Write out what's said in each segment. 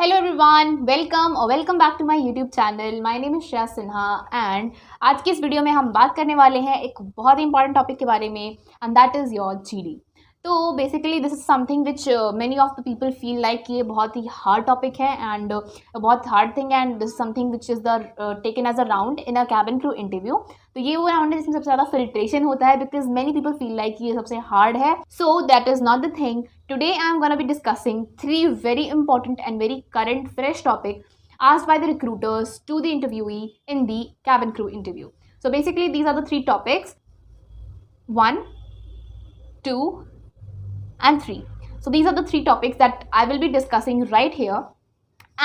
Hello everyone, welcome back to my YouTube channel. My name is Shreya Sinha and आज की इस video में हम बात करने वाले हैं एक बहुत ही इंपॉर्टेंट टॉपिक के बारे में and that is your GD. तो basically this is something which many of the people feel like ये बहुत ही हार्ड टॉपिक है एंड बहुत hard thing and this is something which is the taken as a round in a cabin crew interview. तो ये वो round है जिसमें सबसे ज़्यादा फिल्ट्रेशन होता है because many people feel like ये सबसे हार्ड है। So that is not the thing. Today I am going to be discussing three very important and very current fresh topics asked by the recruiters to the interviewee in the cabin crew interview. So basically these are the three topics: 1, 2 and 3. So these are the three topics that I will be discussing right here,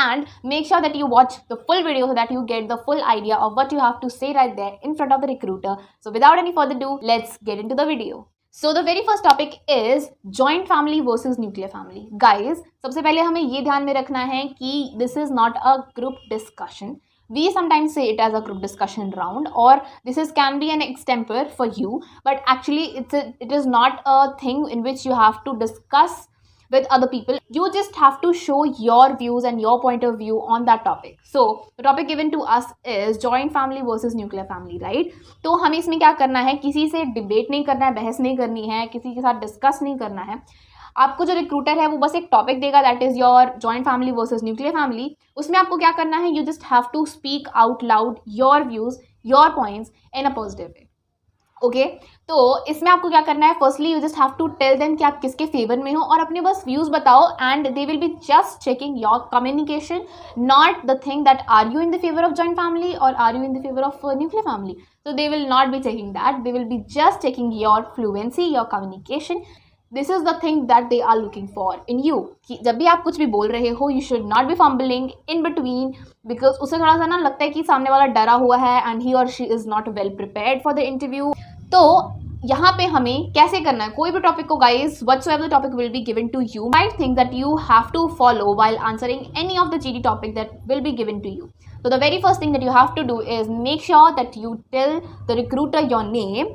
and make sure that you watch the full video so that you get the full idea of what you have to say right there in front of the recruiter. So without any further ado, let's get into the video. So the very first topic is joint family versus nuclear family. Guys, सबसे पहले हमें ये ध्यान में रखना है कि this is not a group discussion. We sometimes say it as a group discussion round, or this is can be an extempore for you, but actually it is not a thing in which you have to discuss with other people. You just have to show your views and your point of view on that topic. So the topic given to us is joint family versus nuclear family, right? तो हमें इसमें क्या करना है, किसी से debate नहीं करना है, बहस नहीं करनी है, किसी के साथ डिस्कस नहीं करना है। आपको जो रिक्रूटर है वो बस एक टॉपिक देगा, that is your joint family versus nuclear family. उसमें आपको क्या करना है, you just have to speak out loud your views, your points in a positive way. Okay, तो इसमें आपको क्या करना है, firstly you just have to tell them कि आप किसके फेवर में हो और अपने बस व्यूज बताओ and they will be just checking your communication, not the thing that are you in the favour of joint family और are you in the favour of nuclear family. So they will not be checking that. They will be just checking your fluency, your communication. This is the thing that they are looking for in you. कि जब भी आप कुछ भी बोल रहे हो, you should not be fumbling in between, because उसे थोड़ा सा ना लगता है कि सामने वाला डरा हुआ है and he or she is not well prepared for the interview. तो यहाँ पे हमें कैसे करना है, कोई भी टॉपिक को guys, whatsoever the topic will be given to you, might think that you have to follow while answering any of the GD topic that will be given to you. So the very first thing that you have to do is make sure that you tell the recruiter your name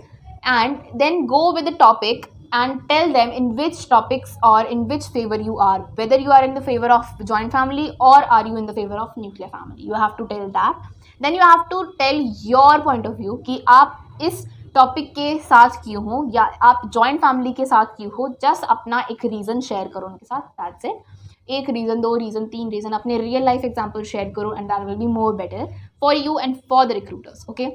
and then go with the topic and tell them in which topics or in which favor you are, whether you are in the favor of joint family or are you in the favor of nuclear family. You have to tell that. Then you have to tell your point of view कि आप इस topic के साथ क्यों हो या आप joint family के साथ क्यों हो। जस्ट अपना एक रीज़न शेयर करो उनके साथ, दैट्स इट। एक रीज़न, दो रीज़न, तीन रीज़न, अपने रियल लाइफ एग्जाम्पल शेयर करो and that will be more better for you and for the recruiters. Okay,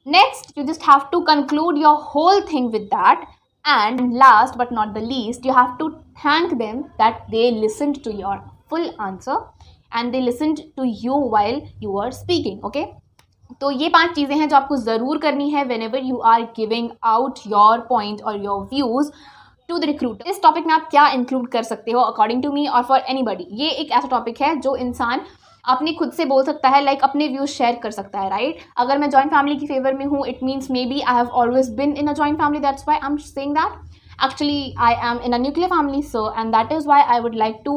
next you just have to conclude your whole thing with that, and last but not the least you have to thank them that they listened to your full answer and they listened to you while you are speaking. Okay, तो ये 5 चीज़ें हैं जो आपको ज़रूर करनी है whenever you are giving out your point और your views to the recruiter. इस टॉपिक में आप क्या इंक्लूड कर सकते हो अकॉर्डिंग टू मी और फॉर एनीबडी. ये एक ऐसा टॉपिक है जो इंसान अपने खुद से बोल सकता है, लाइक अपने व्यूज शेयर कर सकता है, राइट? अगर मैं जॉइंट फैमिली की फेवर में हूँ, it means may be I have always been in a joint family, that's why I am saying that. Actually, I am in a nuclear family, sir, and that is why I would like to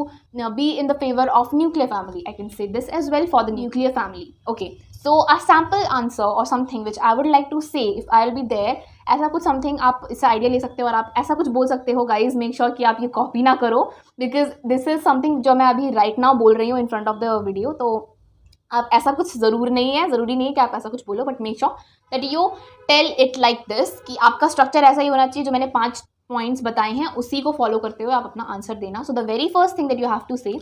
be in the favor of nuclear family. I can say this as well for the nuclear family. Okay, so a sample answer or something which I would like to say if I'll be there, ऐसा कुछ something आप इससे idea ले सकते हो और आप ऐसा कुछ बोल सकते हो. गाइज मेक श्योर कि आप ये कॉपी ना करो, बिकॉज दिस इज समथिंग जो मैं अभी राइट नाउ बोल रही हूँ in front of the video. तो आप ऐसा कुछ ज़रूरी नहीं है कि आप ऐसा कुछ बोलो, but make sure that you tell it like this कि आपका स्ट्रक्चर ऐसा ही होना चाहिए. जो मैंने 5 पॉइंट्स बताए हैं उसी को फॉलो करते हुए आप अपना आंसर देना. So the very first thing that you have to say,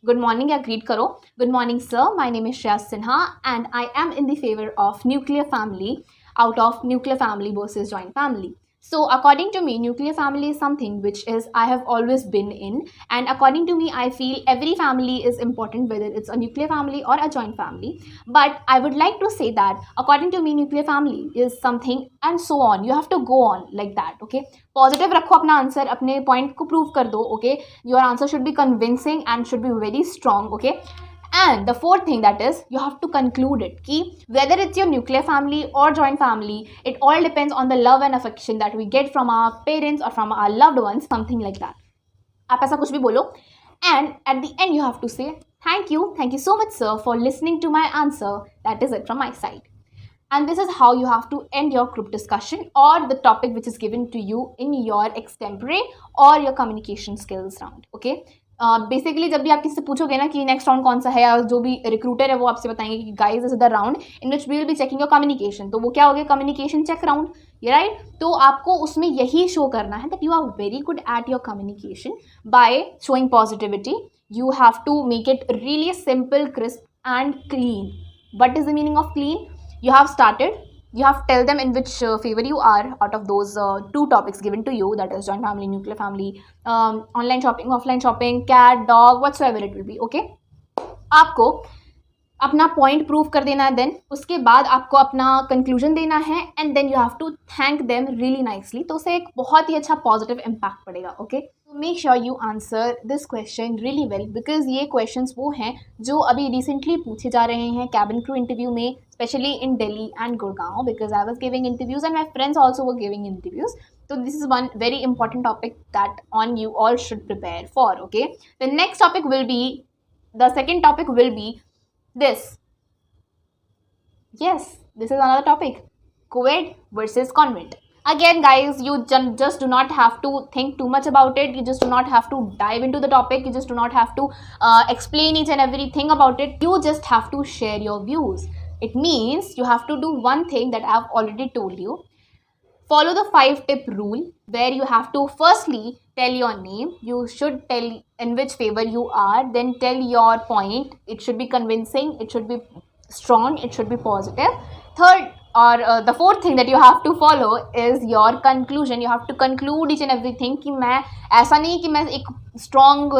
good morning या ग्रीट करो. Good morning sir, my name is Shreya Sinha and I am in the favour of nuclear family out of nuclear family versus joint family. So according to me, nuclear family is something which is I have always been in, and according to me I feel every family is important, whether it's a nuclear family or a joint family. But I would like to say that according to me nuclear family is something and so on. You have to go on like that. Okay, positive रखो अपना answer, अपने point को prove कर दो. Okay, your answer should be convincing and should be very strong. Okay, and the fourth thing that is you have to conclude it कि whether it's your nuclear family or joint family, it all depends on the love and affection that we get from our parents or from our loved ones, something like that. आप ऐसा कुछ भी बोलो and at the end you have to say thank you so much sir for listening to my answer. That is it from my side. And this is how you have to end your group discussion or the topic which is given to you in your extempore or your communication skills round. Okay, basically जब भी आप किसी से पूछोगे ना कि next round कौन सा है, या जो भी रिक्रूटर है वो आपसे बताएंगे कि guys this is the round in which we will be checking your communication, तो वो क्या हो गया, कम्युनिकेशन चेक राउंड, राइट। तो आपको उसमें यही शो करना है that you are very good at your communication by showing positivity. You have to make it really simple, crisp and clean. What is the meaning of clean? You have started, you have tell them in which favor you are out of those two topics given to you, that is joint family, nuclear family, online shopping, offline shopping, cat, dog, whatsoever it will be. Okay, आपको अपना point prove कर देना है, then उसके बाद आपको अपना conclusion देना है, and then you have to thank them really nicely. तो उससे एक बहुत ही अच्छा पॉजिटिव इम्पैक्ट पड़ेगा. Okay, make sure you answer this question really well, because ये क्वेश्चंस वो हैं जो अभी रिसेंटली पूछे जा रहे हैं कैबिन क्रू इंटरव्यू में, specially in Delhi and Gurgaon, because I was giving interviews and my friends also were giving interviews. So this is one very important topic that on you all should prepare for. Okay, the next topic will be, the second topic will be this. Yes, this is another topic, co-ed versus convent. Again guys, you just do not have to think too much about it, you just do not have to dive into the topic, you just do not have to explain each and everything about it, you just have to share your views. It means you have to do one thing that I have already told you. Follow the 5-tip rule, where you have to firstly tell your name, you should tell in which favor you are, then tell your point, it should be convincing, it should be strong, it should be positive. Third, or the fourth thing that you have to follow is your conclusion. You have to conclude each and everything कि मैं ऐसा नहीं कि मैं एक strong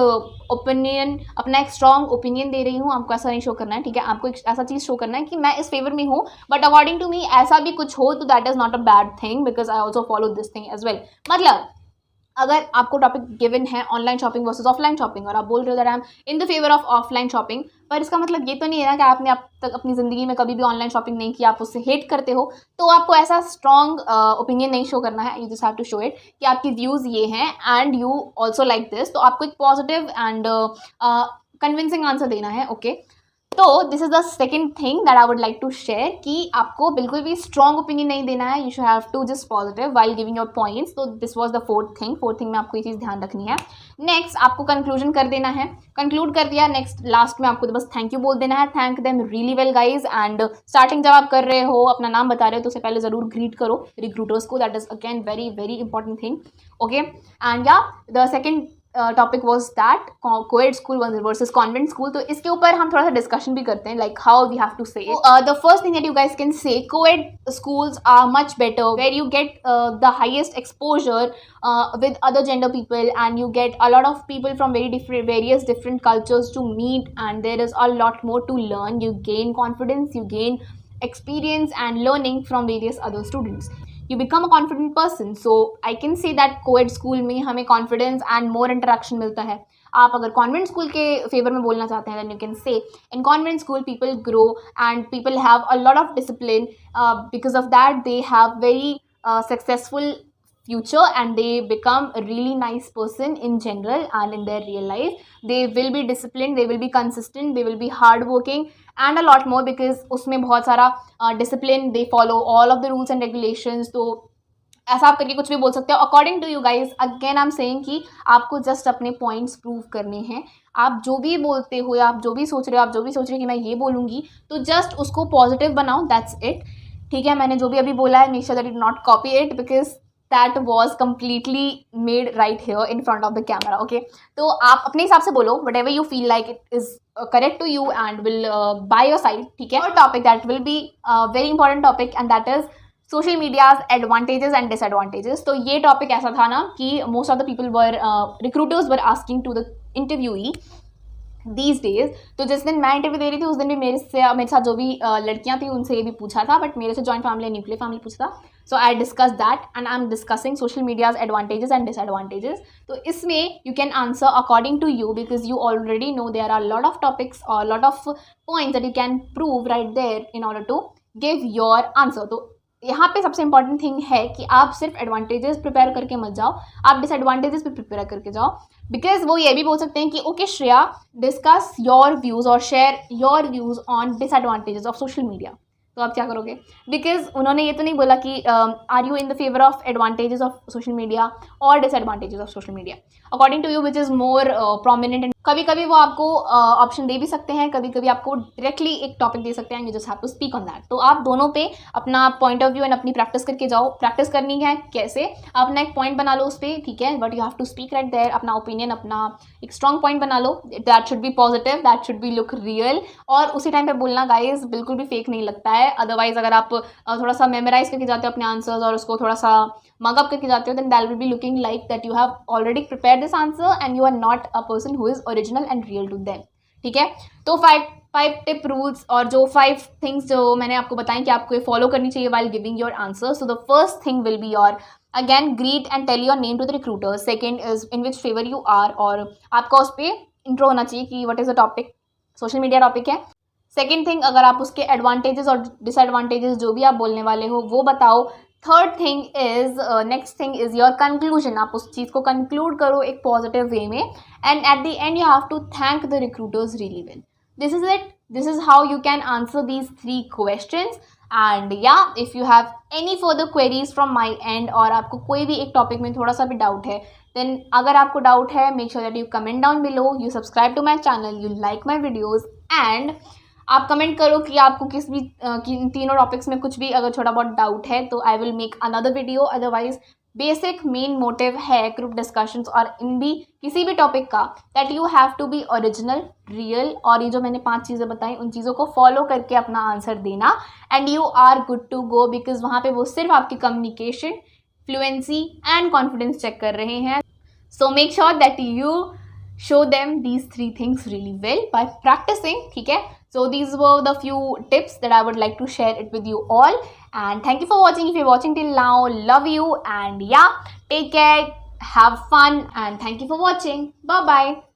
opinion, अपना एक strong opinion दे रही हूँ, आपको ऐसा नहीं शो करना है, ठीक है. आपको एक ऐसा चीज़ शो करना है कि मैं इस फेवर में हूँ, बट अकॉर्डिंग टू मी ऐसा भी कुछ हो तो that is not a bad thing, because I also follow this thing as well. मतलब अगर आपको टॉपिक गिवन है online shopping versus offline shopping, और आप बोल रहे हो that I am in the favour of offline shopping, पर इसका मतलब ये तो नहीं है ना कि आपने अब तक अपनी ज़िंदगी में कभी भी ऑनलाइन शॉपिंग नहीं की, आप उससे हेट करते हो. तो आपको ऐसा स्ट्रॉन्ग ओपिनियन नहीं शो करना है, you just have to show it कि आपकी व्यूज़ ये हैं and you also like this. तो आपको एक पॉजिटिव एंड कन्विंसिंग आंसर देना है. ओके, तो this is the second thing that I would like to share, कि आपको बिल्कुल भी स्ट्रॉन्ग ओपिनियन नहीं देना है, you should have to just positive while giving your points. तो this was the fourth thing में आपको ये चीज़ ध्यान रखनी है. नेक्स्ट आपको कंक्लूजन कर देना है, कंक्लूड कर दिया, नेक्स्ट लास्ट में आपको बस थैंक यू बोल देना है. Thank them really well guys. And starting जब आप कर रहे हो, अपना नाम बता रहे हो, तो उससे पहले ज़रूर ग्रीट करो रिक्रूटर्स को, that is again very very important thing. Okay, and yeah the second topic was that coed school versus convent school. तो इसके ऊपर हम थोड़ा सा डिस्कशन भी करते हैं, like how we have to say. The first thing that you guys can say, coed schools are much better, where you get the highest exposure with other gender people, and you get a lot of people from various different cultures to meet, and there is a lot more to learn. You gain confidence, you gain experience and learning from various other students. You become a confident person. So I can say that co-ed school में हमें confidence and more interaction मिलता है. आप अगर convent school के favour में बोलना चाहते हैं, then you can say in convent school people grow and people have a lot of discipline. Because of that they have very successful future, and they become a really nice person in general and in their real life. They will be disciplined, they will be consistent, they will be hard working and a lot more, because उसमें बहुत सारा discipline, they follow all of the rules and regulations. तो ऐसा आप करके कुछ भी बोल सकते हो. According to you guys, again I am saying कि आपको जस्ट अपने पॉइंट्स प्रूव करने हैं. आप जो भी बोलते हो या आप जो भी सोच रहे हो, आप जो भी सोच रहे हो कि मैं ये बोलूँगी, तो जस्ट उसको पॉजिटिव बनाओ, दैट्स इट. ठीक है, मैंने जो भी अभी बोला है, make sure that you not copy it, because that was completely made right here in front of the camera. Okay, तो आप अपने हिसाब से बोलो, whatever you feel like it is correct to you and will by your side. ठीक है, और topic that will be a very important topic, and that is social media's advantages and disadvantages. तो ये topic ऐसा था ना कि most of the people were recruiters were asking to the interviewee these days. तो जिस दिन मैं इंटरव्यू दे रही थी, उस दिन भी मेरे साथ जो भी लड़कियां थी उनसे ये भी पूछा था, बट मेरे से जॉइंट फैमिली न्यूक्लियर फैमिली पूछा था. So I discuss that and I am discussing social medias advantages and disadvantages. तो इसमें you can answer according to you, because you already know there are lot of topics और lot of points that you can prove right there in order to give your answer. तो यहाँ पे सबसे important thing है कि आप सिर्फ advantages prepare करके मत जाओ, आप डिसएडवांटेजेस भी प्रिपेयर करके जाओ. बिकॉज वो ये भी बोल सकते हैं कि okay Shreya, discuss your views और share your views on disadvantages of social media. तो आप क्या करोगे? बिकॉज उन्होंने ये तो नहीं बोला कि are you in the favour of advantages of social media और disadvantages of social media according to you which is more prominent. And कभी कभी वो आपको ऑप्शन दे भी सकते हैं, कभी कभी आपको डायरेक्टली एक टॉपिक दे सकते हैं, you just have to speak on that. तो आप दोनों पे अपना पॉइंट ऑफ व्यू एंड अपनी प्रैक्टिस करके जाओ। प्रैक्टिस करनी है कैसे? अपना एक पॉइंट बना लो उस पर, ठीक है, but you have to speak right there, अपना ओपिनियन, अपना एक स्ट्रॉन्ग पॉइंट बना लो, that should be positive, that should be look real, और उसी टाइम पे बोलना गाइज बिल्कुल भी फेक नहीं लगता है। अदरवाइज अगर आप थोड़ा सा मेमोराइज करके जाते हो अपने आंसर्स और उसको थोड़ा सा मगअप करके जाते हो, then that will be looking like that you have already prepare this answer and you are not a person who is original and real to them, ठीक है। तो फाइव टिप रूल्स और जो 5 थिंग्स जो मैंने आपको बताएं कि आपको फॉलो करनी चाहिए while giving your answer. So the first thing will be your again greet and tell your name to the recruiter. Second is in which favour you are, और आपका उस पर इंट्रो होना चाहिए कि what is the topic, social media topic है। Second thing, अगर आप उसके एडवांटेजेस और डिसएडवांटेजेस जो भी आप बोलने वाले हो वो बताओ। Third thing is next thing is your conclusion, आप उस चीज़ को कंक्लूड करो एक पॉजिटिव वे में, and at the end you have to thank the recruiters really well. This is it, this is how you can answer these 3 questions. And yeah if you have any further queries from my end, और आपको कोई भी एक topic में थोड़ा सा भी doubt है, देन अगर आपको डाउट है make sure that you comment down below, you subscribe to my channel, you like my videos, and आप कमेंट करो कि आपको किस भी इन तीनों टॉपिक्स में कुछ भी अगर छोटा बहुत डाउट है तो I will make another video. Otherwise basic main motive है ग्रुप डिस्कशंस और इन भी किसी भी टॉपिक का that you have to be original, real, और ये जो मैंने 5 चीज़ें बताई उन चीज़ों को फॉलो करके अपना आंसर देना, and you are good to go. Because वहाँ पे वो सिर्फ आपकी communication, fluency and confidence check कर रहे हैं। So make sure that you show them these 3 things really well by practicing, ठीक है। So these were the few tips that I would like to share it with you all, and thank you for watching. If you're watching till now, love you, and yeah, take care, have fun, and thank you for watching. Bye bye.